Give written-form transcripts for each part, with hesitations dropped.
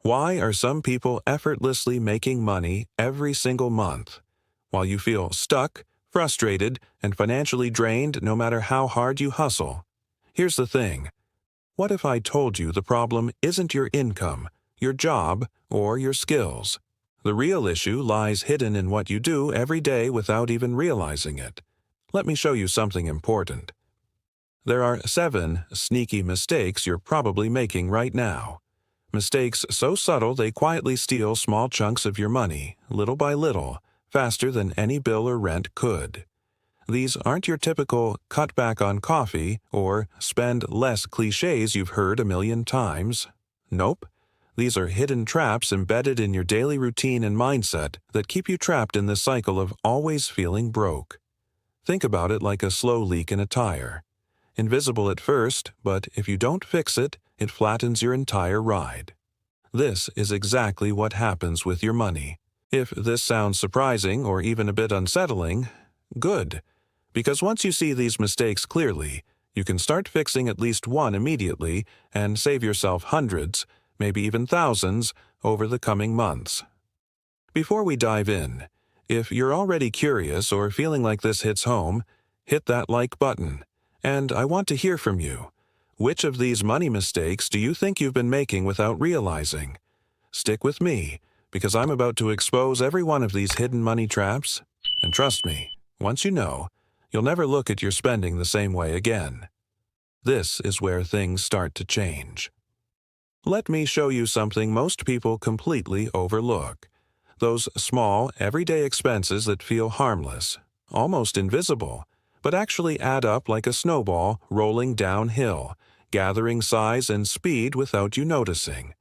Why are some people effortlessly making money every single month, while you feel stuck, frustrated, and financially drained no matter how hard you hustle? Here's the thing. What if I told you the problem isn't your income, your job, or your skills? The real issue lies hidden in what you do every day without even realizing it. Let me show you something important. There are 7 sneaky mistakes you're probably making right now. Mistakes so subtle they quietly steal small chunks of your money, little by little, faster than any bill or rent could. These aren't your typical cut back on coffee or spend less cliches you've heard a million times. Nope. These are hidden traps embedded in your daily routine and mindset that keep you trapped in this cycle of always feeling broke. Think about it like a slow leak in a tire. Invisible at first, but if you don't fix it, it flattens your entire ride. This is exactly what happens with your money. If this sounds surprising or even a bit unsettling, good. Because once you see these mistakes clearly, you can start fixing at least one immediately and save yourself hundreds, maybe even thousands, over the coming months. Before we dive in, if you're already curious or feeling like this hits home, hit that like button. And I want to hear from you. Which of these money mistakes do you think you've been making without realizing? Stick with me, because I'm about to expose every one of these hidden money traps. And trust me, once you know, you'll never look at your spending the same way again. This is where things start to change. Let me show you something most people completely overlook. Those small, everyday expenses that feel harmless, almost invisible, but actually add up like a snowball rolling downhill, gathering size and speed without you noticing.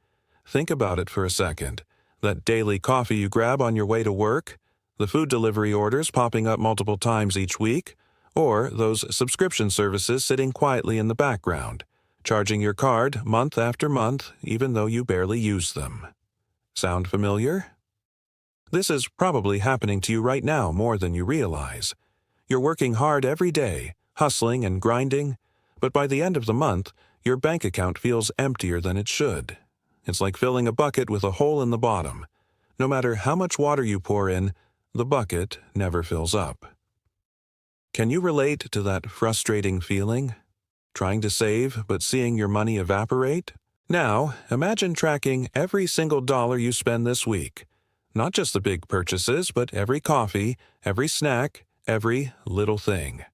Think about it for a second. That daily coffee you grab on your way to work, the food delivery orders popping up multiple times each week, or those subscription services sitting quietly in the background, charging your card month after month even though you barely use them. Sound familiar? This is probably happening to you right now more than you realize. You're working hard every day, hustling and grinding, but by the end of the month, your bank account feels emptier than it should. It's like filling a bucket with a hole in the bottom. No matter how much water you pour in, the bucket never fills up. Can you relate to that frustrating feeling? Trying to save, but seeing your money evaporate? Now, imagine tracking every single dollar you spend this week. Not just the big purchases, but every coffee, every snack, every little thing.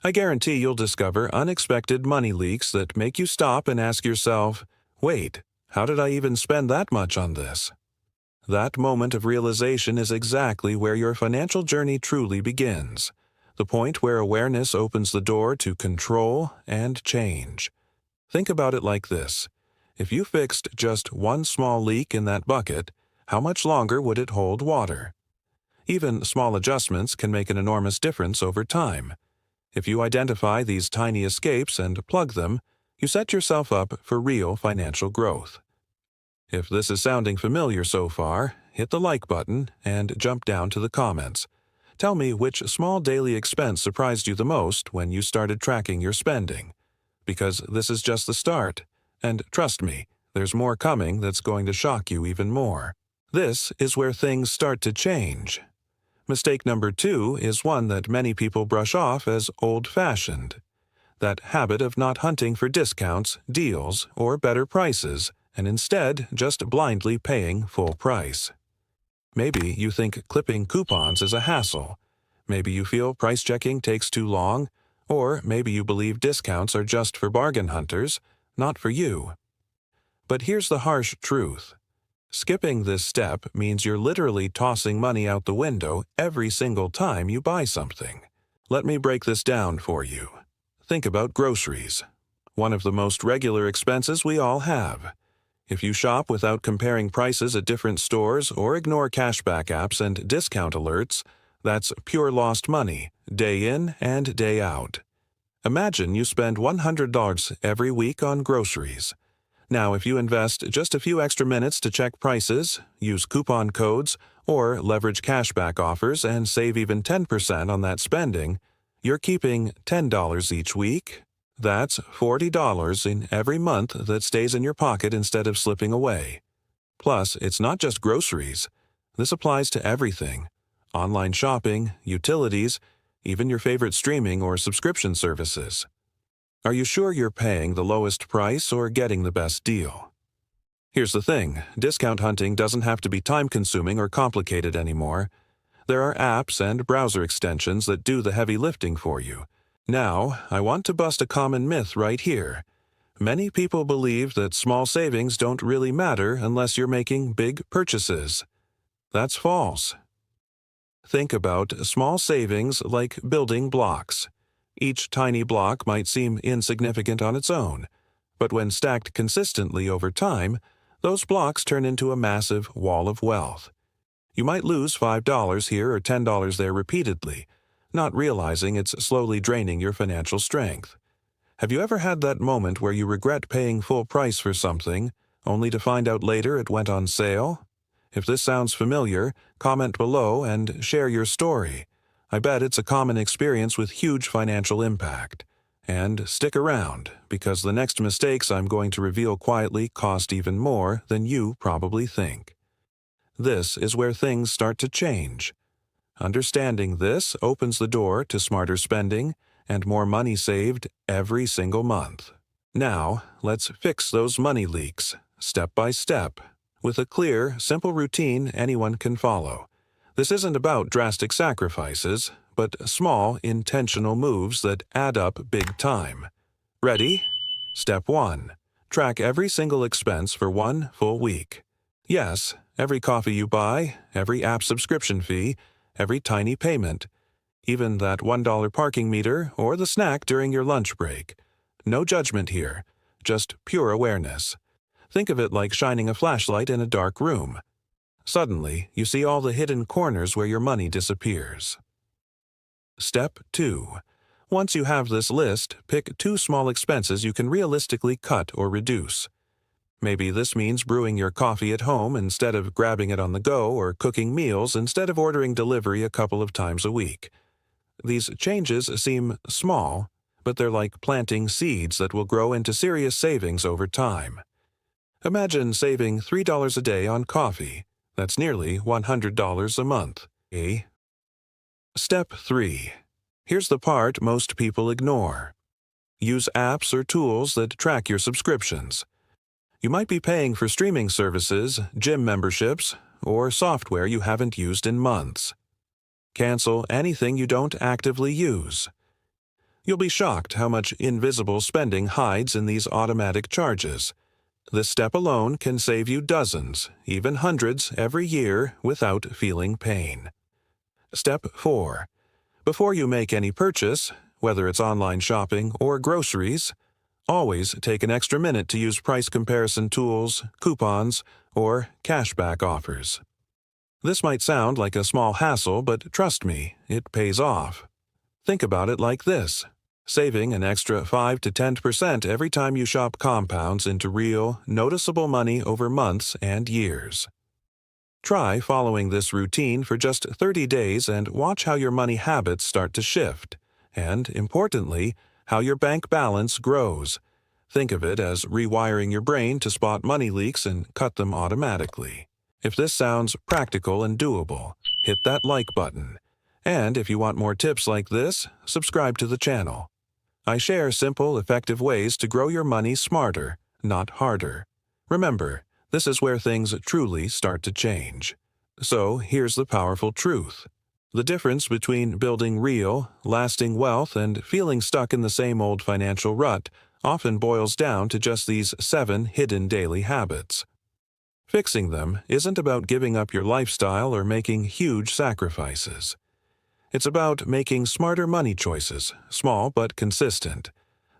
I guarantee you'll discover unexpected money leaks that make you stop and ask yourself, wait, how did I even spend that much on this? That moment of realization is exactly where your financial journey truly begins, the point where awareness opens the door to control and change. Think about it like this. If you fixed just one small leak in that bucket, how much longer would it hold water? Even small adjustments can make an enormous difference over time. If you identify these tiny escapes and plug them, you set yourself up for real financial growth. If this is sounding familiar so far, hit the like button and jump down to the comments. Tell me which small daily expense surprised you the most when you started tracking your spending. Because this is just the start. And trust me, there's more coming that's going to shock you even more. This is where things start to change. Mistake number 2 is one that many people brush off as old-fashioned. That habit of not hunting for discounts, deals, or better prices, and instead just blindly paying full price. Maybe you think clipping coupons is a hassle. Maybe you feel price checking takes too long, or maybe you believe discounts are just for bargain hunters, not for you. But here's the harsh truth. Skipping this step means you're literally tossing money out the window every single time you buy something. Let me break this down for you. Think about groceries. One of the most regular expenses we all have. If you shop without comparing prices at different stores or ignore cashback apps and discount alerts, that's pure lost money, day in and day out. Imagine you spend $100 every week on groceries. Now, if you invest just a few extra minutes to check prices, use coupon codes, or leverage cashback offers and save even 10% on that spending, you're keeping $10 each week. That's $40 in every month that stays in your pocket instead of slipping away. Plus, it's not just groceries. This applies to everything: online shopping, utilities, even your favorite streaming or subscription services. Are you sure you're paying the lowest price or getting the best deal? Here's the thing: discount hunting doesn't have to be time-consuming or complicated anymore. There are apps and browser extensions that do the heavy lifting for you. Now, I want to bust a common myth right here. Many people believe that small savings don't really matter unless you're making big purchases. That's false. Think about small savings like building blocks. Each tiny block might seem insignificant on its own, but when stacked consistently over time, those blocks turn into a massive wall of wealth. You might lose $5 here or $10 there repeatedly, not realizing it's slowly draining your financial strength. Have you ever had that moment where you regret paying full price for something, only to find out later it went on sale? If this sounds familiar, comment below and share your story. I bet it's a common experience with huge financial impact. And stick around, because the next mistakes I'm going to reveal quietly cost even more than you probably think. This is where things start to change. Understanding this opens the door to smarter spending and more money saved every single month. Now, let's fix those money leaks, step by step, with a clear, simple routine anyone can follow. This isn't about drastic sacrifices, but small, intentional moves that add up big time. Ready? Step 1. Track every single expense for 1 full week. Yes, every coffee you buy, every app subscription fee, every tiny payment, even that $1 parking meter or the snack during your lunch break. No judgment here, just pure awareness. Think of it like shining a flashlight in a dark room. Suddenly, you see all the hidden corners where your money disappears. Step 2. Once you have this list, pick 2 small expenses you can realistically cut or reduce. Maybe this means brewing your coffee at home instead of grabbing it on the go, or cooking meals instead of ordering delivery a couple of times a week. These changes seem small, but they're like planting seeds that will grow into serious savings over time. Imagine saving $3 a day on coffee. That's nearly $100 a month. Step 3. Here's the part most people ignore. Use apps or tools that track your subscriptions. You might be paying for streaming services, gym memberships, or software you haven't used in months. Cancel anything you don't actively use. You'll be shocked how much invisible spending hides in these automatic charges. This step alone can save you dozens, even hundreds, every year without feeling pain. Step 4. Before you make any purchase, whether it's online shopping or groceries, always take an extra minute to use price comparison tools, coupons, or cashback offers. This might sound like a small hassle, but trust me, it pays off. Think about it like this: saving an extra 5 to 10% every time you shop compounds into real, noticeable money over months and years. Try following this routine for just 30 days and watch how your money habits start to shift, and, importantly, how your bank balance grows. Think of it as rewiring your brain to spot money leaks and cut them automatically. If this sounds practical and doable, hit that like button. And if you want more tips like this, subscribe to the channel. I share simple, effective ways to grow your money smarter, not harder. Remember, this is where things truly start to change. So here's the powerful truth. The difference between building real, lasting wealth and feeling stuck in the same old financial rut often boils down to just these 7 hidden daily habits. Fixing them isn't about giving up your lifestyle or making huge sacrifices. It's about making smarter money choices, small but consistent,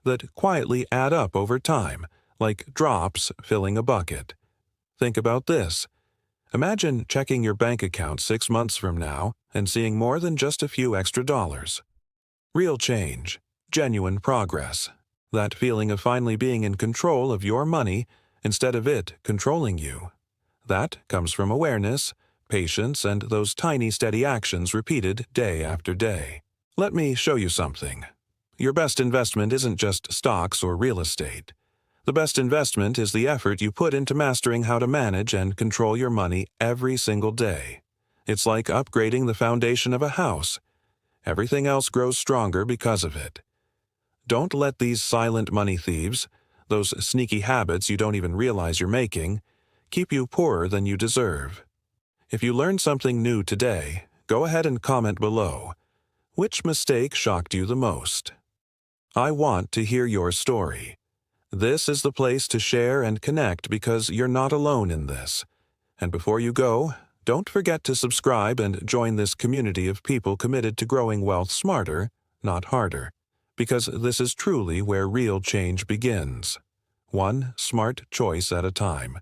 that quietly add up over time, like drops filling a bucket. Think about this. Imagine checking your bank account 6 months from now and seeing more than just a few extra dollars. Real change, genuine progress, that feeling of finally being in control of your money instead of it controlling you. That comes from awareness, patience, and those tiny steady actions repeated day after day. Let me show you something. Your best investment isn't just stocks or real estate. The best investment is the effort you put into mastering how to manage and control your money every single day. It's like upgrading the foundation of a house. Everything else grows stronger because of it. Don't let these silent money thieves, those sneaky habits you don't even realize you're making, keep you poorer than you deserve. If you learned something new today, go ahead and comment below. Which mistake shocked you the most? I want to hear your story. This is the place to share and connect because you're not alone in this. And before you go, don't forget to subscribe and join this community of people committed to growing wealth smarter, not harder, because this is truly where real change begins. One smart choice at a time.